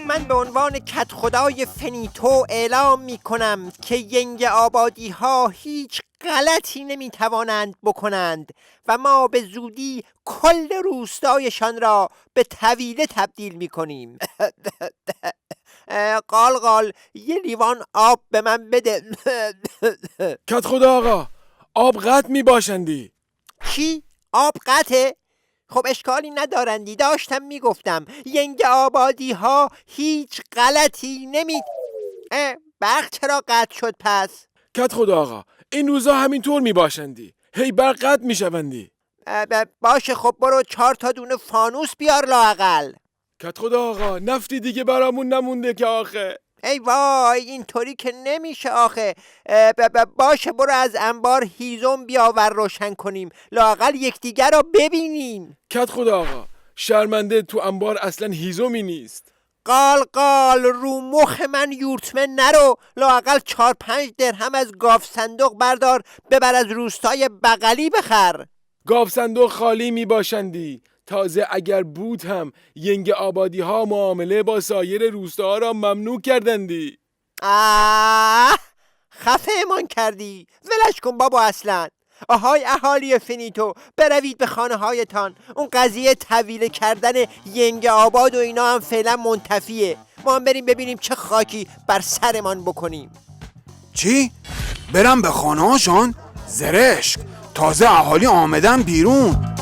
من به عنوان کت خدای فنیتو اعلام می کنم که ینگ آبادی ها هیچ غلطی نمی توانند بکنند و ما به زودی کل روستایشان را به طویله تبدیل می کنیم. قال یه لیوان آب به من بده. کت خدا آقا، آب قطع می باشندی. چی؟ آب قطعه؟ خب اشکالی ندارندی، داشتم میگفتم ینگ آبادی ها هیچ غلطی برق چرا قطع شد پس؟ کت خدا آقا، این روزا همینطور می باشندی، هی برق قطع می شوندی. باشه خب برو 4 دونه فانوس بیار لااقل. کت خدا آقا، نفتی دیگه برامون نمونده که آخه. ای وای اینطوری که نمیشه آخه. باشه برو از انبار هیزم بیاور روشن کنیم، لااقل یکدیگر را ببینیم. کت خدا آقا، شرمنده تو انبار اصلا هیزمی نیست. قال رو مخ من یورتمن نرو، لااقل 4-5 درهم از گاف صندوق بردار ببر از روستای بغلی بخر. گاف صندوق خالی می باشندی. تازه اگر بود هم ینگ آبادی ها معامله با سایر روستاها را ممنوع کردندی. خفه امان کردی، ولش کن بابا. اصلا آهای اهالی فنیتو، بروید به خانه هایتان. اون قضیه طویله کردن ینگ آباد و اینا هم فعلا منتفیه. ما هم بریم ببینیم چه خاکی بر سرمان بکنیم. چی؟ برم به خانه هاشان؟ زرشک، تازه اهالی آمدن بیرون.